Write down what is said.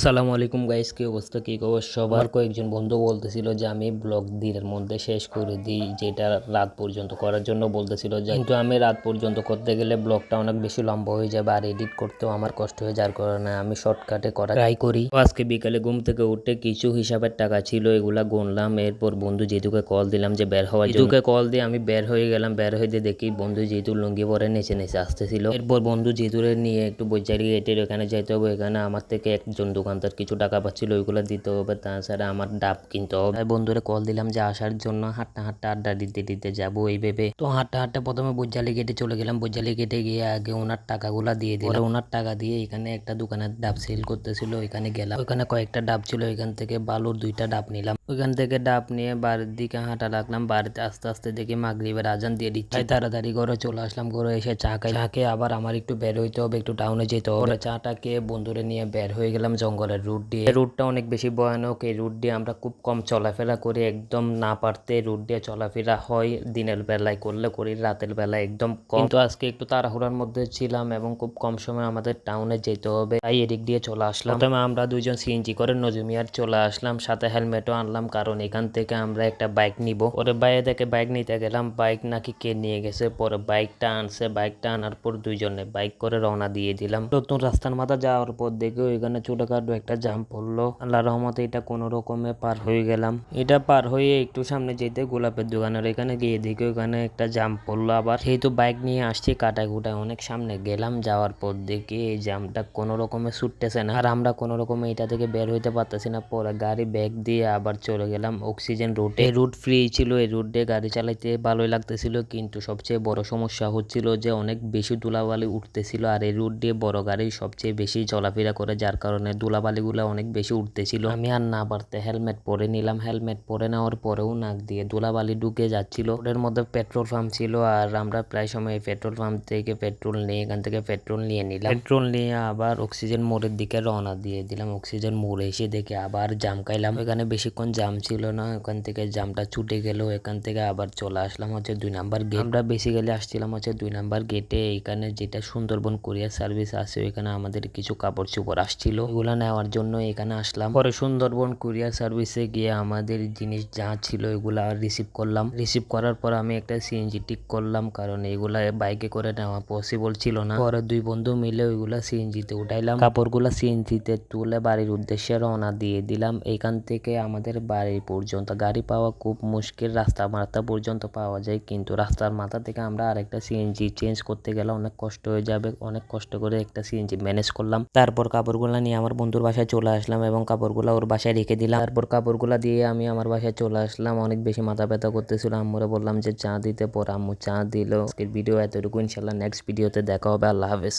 আসসালামু আলাইকুম গাইস, কি অবস্থা, কি খবর সবার? কয়েকজন বন্ধু বলতেছিল যে আমি ব্লগ দিনের মধ্যে শেষ করে দিই, যেটা রাত পর্যন্ত করার জন্য বলতেছিল, কিন্তু আমি রাত পর্যন্ত করতে গেলে ব্লগটা অনেক বেশি লম্বা হয়ে যাবে আর এডিট করতেও আমার কষ্ট হয়ে যাওয়ার কারণে আমি শর্টকাটে করা ট্রাই করি। আজকে বিকালে ঘুম থেকে উঠে কিছু হিসাবের টাকা ছিল, এগুলা গুনলাম। এরপর বন্ধু জিতুকে কল দিলাম যে বের হওয়ার জন্য। জিতুকে কল দিয়ে আমি বের হয়ে গেলাম। বের হয়ে দিয়ে দেখি বন্ধু জিতু লুঙ্গি পরে নেচে নেচে আসতেছিল। এরপর বন্ধু জিতুরে নিয়ে একটু বৈচারি গেটের ওখানে যাইতে হবে। এখানে আমার থেকে একজন দোকানদার কিছু টাকা পাচ্ছিল, ওইগুলো দিতে হবে, তাছাড়া আমার ডাব কিনতে হবে। বন্ধুরে কল দিলাম যে আসার জন্য। হাঁটতে হাঁটতে আড্ডা দিতে দিতে যাবো এই ভেবে। তো হাঁটতে হাঁটতে প্রথমে বৈজালি গেটে চলে গেলাম। বৈজালি গেটে গিয়ে আগে ওনার টাকাগুলা দিয়ে দিলাম। ওনার টাকা দিয়ে এখানে একটা দোকানের ডাব সেল করতেছিল, ওইখানে গেলাম। ওইখানে কয়েকটা ডাব ছিল, ওইখান থেকে বালুর 2টা ডাব নিলাম। ওইখান থেকে ডাব নিয়ে বাড়ির দিকে হাঁটা লাগলাম। বাড়িতে আস্তে আস্তে দেখি মাগরিবের আজান দিয়ে দিচ্ছে। তাড়াতাড়ি ঘরে চলে আসলাম। ঘরে এসে চা খাই। চা খেয়ে আবার আমার একটু বের হইতে হবে, একটু টাউনে যেতে হবে। চাটা খেয়ে বন্ধুরে নিয়ে বের হয়ে গেলাম জঙ্গলের রুট দিয়ে। রুটটা অনেক বেশি ভয়ানক। এই রুট দিয়ে আমরা খুব কম চলাফেরা করি, একদম না পারতে রুট দিয়ে চলাফেরা হয়। দিনের বেলায় করলে করি, রাতের বেলায় একদম কম। কিন্তু আজকে একটু তাড়াহুড়ার মধ্যে ছিলাম এবং খুব কম সময় আমাদের টাউনে যেতে হবে, তাই এদিক দিয়ে চলে আসলাম। প্রথমে আমরা দুইজন সিএনজি করে নজুমিয়ার চলে আসলাম, সাথে হেলমেটও আনলাম, কারণ এখান থেকে আমরা একটা বাইক নিব। পরে বাইরে থেকে বাইক নিতে গেলাম, বাইক নাকি কে নিয়ে গেছে। পরে বাইকটা আনছে, বাইকটা আনার পর দুইজনে বাইক করে রওনা দিয়ে দিলাম। নতুন রাস্তার মাথা যাওয়ার পর দেখে ওইখানে ছোটখাটো একটা জাম পড়লো। আল্লাহ রহমতে এটা কোনো রকমে পার হয়ে গেলাম। এটা পার হয়ে একটু সামনে যেতে গোলাপের দোকানের এখানে গিয়ে দেখি ওইখানে একটা জাম পড়লো আবার। যেহেতু বাইক নিয়ে আসছি, কাটায় কুটায় অনেক সামনে গেলাম। যাওয়ার পর দেখি এই জামটা কোনো রকমে ছুটতেছে না, আর আমরা কোনো রকমে এটা থেকে বের হইতে পারতেছি না। পরে গাড়ি ব্যাক দিয়ে আবার চলে গেলাম অক্সিজেন রুটে। এই রুট ফ্রি ছিল, এই রুট দিয়ে গাড়ি চালাইতে ভালোই লাগতেছিল, কিন্তু সবচেয়ে বড় সমস্যা হচ্ছিল যে অনেক বেশি ধুলাবালি উঠতেছিল। আর এই রুট দিয়ে বড় গাড়ি সবচেয়ে বেশি চলাফেরা করে, যার কারণে ধুলাবালিগুলো অনেক বেশি উঠতেছিল। আমি আর না পারতে হেলমেট পরে নিলাম। হেলমেট পরে নেওয়ার পরেও নাক দিয়ে ধুলাবালি ঢুকে যাচ্ছিল। ওদের মধ্যে পেট্রোল পাম্প ছিল, আর আমরা প্রায় সময় পেট্রোল পাম্প থেকে পেট্রোল নিয়ে এখান থেকে পেট্রোল নিয়ে নিলাম। পেট্রোল নিয়ে আবার অক্সিজেন মোড়ের দিকে রওনা দিয়ে দিলাম। অক্সিজেন মোড়ে এসে দেখে আবার জাম খাইলাম। এখানে বেশিক্ষণ জাম ছিল না, ওখান থেকে জামটা ছুটে গেল। এখান থেকে আবার চলে আসলাম হচ্ছে 2 নাম্বার গেট। আমরা বেসিক্যালি আসছিলাম হচ্ছে 2 নাম্বার গেটে। এখানে যেটা সুন্দরবন কুরিয়ার সার্ভিস আছে, এখানে আমাদের কিছু কাপড় চোপড় আসছিল, এগুলা নেওয়ার জন্য এখানে আসলাম। পরে সুন্দরবন কুরিয়ার সার্ভিসে গিয়ে আমাদের জিনিস যা ছিল এগুলা রিসিভ করলাম। রিসিভ করার পর আমি একটা সিএনজি ঠিক করলাম, কারণ এগুলা বাইকে করে নেওয়া পসিবল ছিল না। পরে 2 বন্ধু মিলে ওইগুলা সিএনজিতে উঠাইলাম। কাপড়গুলা সিএনজিতে তুলে বাড়ির উদ্দেশ্যে রওনা দিয়ে দিলাম। এখান থেকে আমাদের বাড়ি পর্যন্ত গাড়ি পাওয়া খুব মুশকিল। রাস্তা মাথা পর্যন্ত পাওয়া যায়, কিন্তু রাস্তার মাথা থেকে আমরা আরেকটা সিএনজি চেঞ্জ করতে গেলে অনেক কষ্ট হয়ে যাবে। অনেক কষ্ট করে একটা সিএনজি ম্যানেজ করলাম। তারপর কাপড়গুলা নিয়ে আমার বন্ধুর বাসায় চলে আসলাম এবং কাপড়গুলা ওর বাসায় রেখে দিলাম। তারপর কাপড়গুলা দিয়ে আমি আমার বাসায় চলে আসলাম। অনেক বেশি মাথা ব্যথা করতেছিল। আম্মুরে বললাম যে চা দিতে, পর আম্মু চা দিল। আজকের ভিডিও এতটুকু, ইনশাল্লাহ নেক্সট ভিডিওতে দেখা হবে। আল্লাহ হাফেজ।